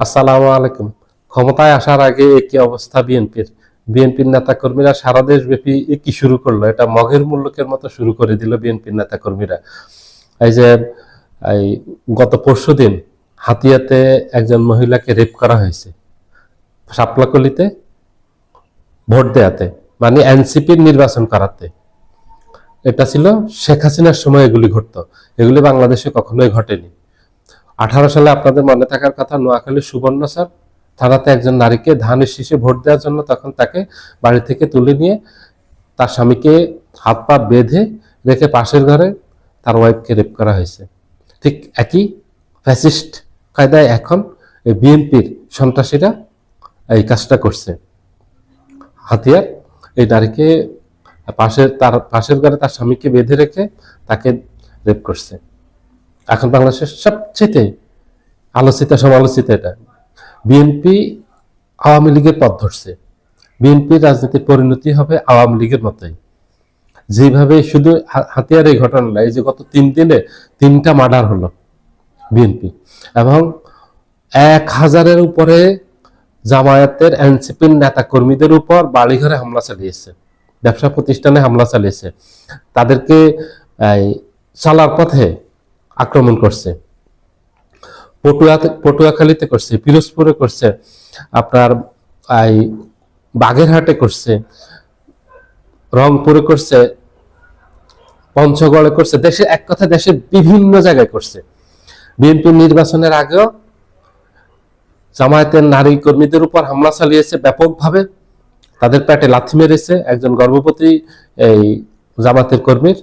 আসসালামু আলাইকুম। ক্ষমতায় আসার আগে একই অবস্থা বিএনপির। বিএনপির নেতাকর্মীরা সারা দেশব্যাপী কি শুরু করলো, এটা মগের মুল্লুকের মতো শুরু করে দিল বিএনপির নেতাকর্মীরা। এই যে এই গত পরশুদিন হাতিয়াতে একজন মহিলাকে রেপ করা হয়েছে শাপলাকলিতে, ভোট দেয়াতে, মানে এনসিপির নির্বাচন করাতে। এটা ছিল শেখ হাসিনার সময় এগুলি ঘটতো, এগুলি বাংলাদেশে কখনোই ঘটেনি। 18 সালে আপনাদের মনে থাকার কথা, নোয়াখালীর সুবর্ণ স্যার থানাতে একজন নারীকে ধানের শীষে ভোট দেওয়ার জন্য তখন তাকে বাড়ি থেকে তুলে নিয়ে তার স্বামীকে হাত পা বেঁধে রেখে পাশের ঘরে তার ওয়াইফকে রেপ করা হয়েছে। ঠিক একই ফ্যাসিস্ট কায়দায় এখন এই বিএনপির সন্ত্রাসীরা এই কাজটা করছে। হাতিয়ার এই নারীকে তার পাশের ঘরে তার স্বামীকে বেঁধে রেখে তাকে রেপ করছে। এখন বাংলাদেশের সবচেয়ে আলোচিত সমালোচিত এটা। বিএনপি আওয়ামী লীগের পথ ধরছে। বিএনপির রাজনীতির পরিণতি হবে আওয়ামী লীগের মতোই। যেভাবে শুধু হাতিয়ার এই ঘটনা, এই যে গত 3 দিনে 3টা মার্ডার হলো বিএনপি, এবং 1000-এর উপরে জামায়াতের এনসিপির নেতা কর্মীদের উপর বাড়িঘরে হামলা চালিয়েছে, ব্যবসা প্রতিষ্ঠানে হামলা চালিয়েছে, তাদেরকে চালার পথে আক্রমণ করছে, পটুয়াখালীতে করছে, পিরোজপুরে করছে, আপনার এই বাগেরহাটে করছে, রংপুরে করছে, পঞ্চগড়ে করছে, দেশে এক কথা দেশের বিভিন্ন জায়গায় করছে। বিএনপি নির্বাচনের আগেও জামায়াতের নারী কর্মীদের উপর হামলা চালিয়েছে ব্যাপকভাবে, তাদের পেটে লাথি মেরেছে। একজন গর্ভবতী এই জামাতের কর্মীর,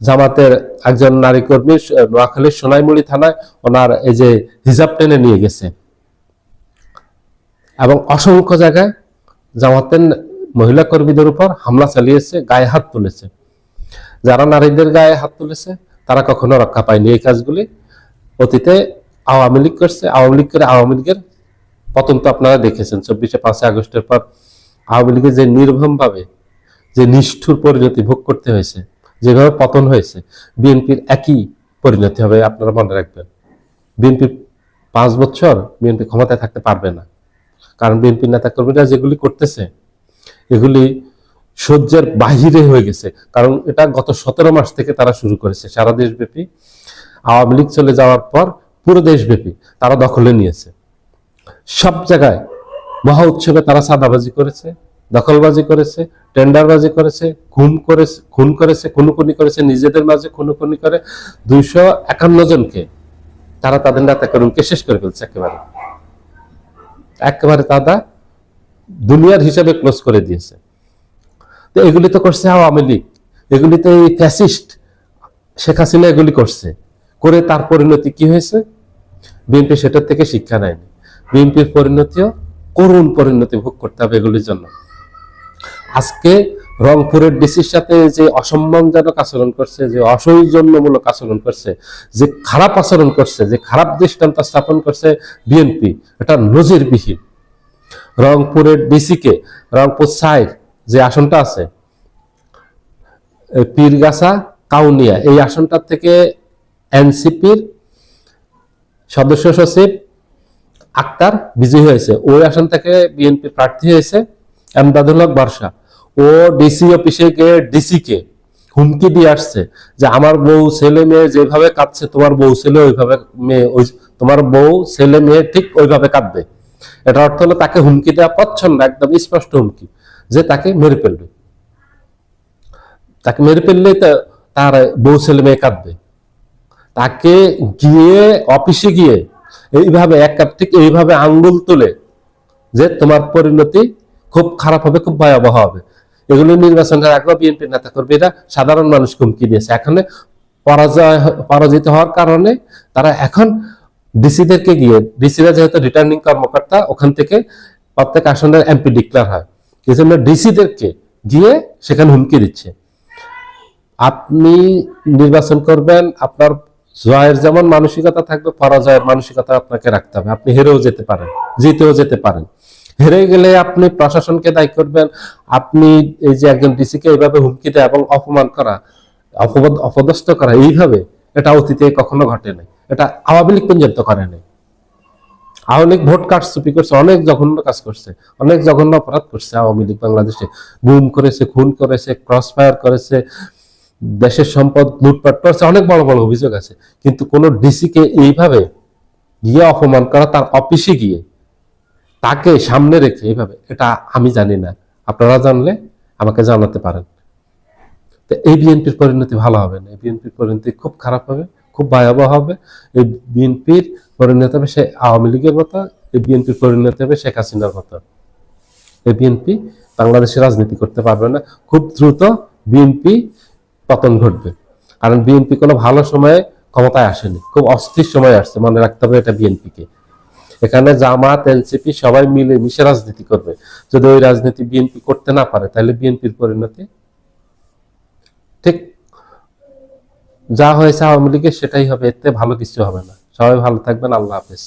জামাতের একজন নারী কর্মী নোয়াখালীর সোনাইমুড়ি থানায় ওনার এই যে হিজাব টেনে নিয়ে গেছে, এবং অসংখ্য জায়গায় জামাতের মহিলা কর্মীদের উপর হামলা চালিয়েছে, গায়ে হাত তুলেছে। যারা নারীদের গায়ে হাত তুলেছে তারা কখনো রক্ষা পায়নি। এই কাজগুলি অতীতে আওয়ামী লীগ করছে। আওয়ামী লীগ করে আওয়ামী লীগের পতন তো আপনারা দেখেছেন। 24-5 আগস্টের পর আওয়ামী লীগের যে নির্মমভাবে, যে নিষ্ঠুর পরিণতি ভোগ করতে হয়েছে, যেভাবে পতন হয়েছে, বিএনপির একই পরিণতি হবে। আপনারা মনে রাখবেন, বিএনপি 5 বছর বিএনপি ক্ষমতায় থাকতে পারবে না। কারণ বিএনপির নেতা কর্মীরা যেগুলি করতেছে এগুলি সহ্যের বাহিরে হয়ে গেছে। কারণ এটা গত 17 মাস থেকে তারা শুরু করেছে। সারা দেশব্যাপী আওয়ামী লীগ চলে যাওয়ার পর পুরো দেশব্যাপী তারা দখলে নিয়েছে। সব জায়গায় মহা উৎসবে তারা চাঁদাবাজি করেছে, দখলবাজি করেছে, টেন্ডারবাজি করেছে, খুন করেছে, খুনোখুনি করেছে, নিজেদের মাঝে খুনোখুনি করে 251 জনকে তারা তাদের নেতা কর্মীকে শেষ করে ফেলছে। একেবারে তারা দুনিয়ার হিসাবে ক্লোজ করে দিয়েছে। তো এগুলি তো করছে আওয়ামী লীগ, এগুলি তো এই ফ্যাসিস্ট শেখ হাসিনা এগুলি করছে। করে তার পরিণতি কি হয়েছে? বিএনপি সেটার থেকে শিক্ষা নেয়নি। বিএনপির পরিণতিও করুণ পরিণতি ভোগ করতে হবে এগুলির জন্য। আজকে রংপুরের ডিসির সাথে যে অসম্মানজনক আচরণ করছে, যে অসৌজন্যমূলক আচরণ করছে, যে খারাপ আচরণ করছে, যে খারাপ দৃষ্টান্ত স্থাপন করছে বিএনপি, এটা নজিরবিহীন। রংপুরের ডিসিকে, রংপুর সাইড যে আসনটা আছে পীরগাছা কাউনিয়া, এই আসনটা থেকে এনসিপির সদস্য সচিব আক্তার বিজয়ী হয়েছে। ওই আসন থেকে বিএনপির প্রার্থী হয়েছে এমদাদুল হক বর্ষা। ও ডিসি অফিসে গিয়ে ডিসিকে হুমকি দিয়ে আসছে যে আমার বউ ছেলে মেয়ে যেভাবে কাঁদছে তোমার বউ ছেলে ওইভাবে মেয়ে, তোমার বউ ছেলে মেয়ে ঠিক ওইভাবে কাঁদবে। এটা অর্থ হলো তাকে হুমকি দেওয়া প্রচ্ছন্ন, একদম স্পষ্ট হুমকি, যে তাকে মেরে ফেলবে। তাকে মেরে ফেললেই তার বউ ছেলে মেয়ে কাঁদবে। তাকে গিয়ে অফিসে গিয়ে এইভাবে ঠিক এইভাবে আঙ্গুল তুলে যে তোমার পরিণতি খুব খারাপ হবে, খুব ভয়াবহ হবে। এগুলো নির্বাচনের আগে বিএনপির নেতা কর্মীরা সাধারণ মানুষকে হুমকি দিয়েছে। এখন পরাজিত হওয়ার কারণে তারা এখন ডিসিদেরকে গিয়ে, ডিসিরা যেহেতু রিটার্নিং কর্মকর্তা, ওখান থেকে প্রত্যেক আসনের এমপি ডিক্লেয়ার হয়, এই জন্য ডিসিদেরকে গিয়ে সেখানে হুমকি দিচ্ছে। আপনি নির্বাচন করবেন, আপনার জয়ের যেমন মানসিকতা থাকবে, পরাজয়ের মানসিকতা আপনাকে রাখতে হবে। আপনি হেরেও যেতে পারেন, জিতেও যেতে পারেন। হেরে গেলে আপনি প্রশাসনকে দায়ী করবেন। আপনি এই যে একজন ডিসিকে এইভাবে হুমকি দেয় এবং অপমান করা, অপদস্থ করা, এইভাবে এটা অতীতে কখনো ঘটে নাই। এটা আওয়ামী লীগ পর্যন্ত করে নাই। আওয়ামী লীগ ভোট কারচুপি করছে, অনেক জঘন্য কাজ করছে, অনেক জঘন্য অপরাধ করছে আওয়ামী লীগ বাংলাদেশে। গুম করেছে, খুন করেছে, ক্রস ফায়ার করেছে, দেশের সম্পদ লুটপাট করেছে, অনেক বড় বড় অভিযোগ আছে। কিন্তু কোন ডিসি কে এইভাবে গিয়ে অপমান করা, তার অফিসে গিয়ে তাকে সামনে রেখে এইভাবে, এটা আমি জানি না, আপনারা জানলে আমাকে জানাতে পারেন। তো এই বিএনপির পরিণতি ভালো হবে না, এই বিএনপির পরিণতি খুব খারাপ হবে, খুব ভয়াবহ হবে। এই বিএনপির পরিণতি হবে সে আওয়ামী লীগের মতো, এই বিএনপির পরিণতি হবে শেখ হাসিনার মতো। এই বিএনপি বাংলাদেশে রাজনীতি করতে পারবে না, খুব দ্রুত বিএনপি পতন ঘটবে। কারণ বিএনপি কোনো ভালো সময়ে ক্ষমতায় আসেনি, খুব অস্থির সময় আসছে, মনে রাখতে হবে এটা বিএনপিকে। এখানে জামাত এনসিপি সবাই মিলে মিশে রাজনীতি করবে। যদি ওই রাজনীতি বিএনপি করতে না পারে, তাহলে বিএনপির পরিণতি ঠিক যা হয়েছে আওয়ামী লীগের সেটাই হবে, এতে ভালো কিছু হবে না। সবাই ভালো থাকবেন, আল্লাহ হাফেজ।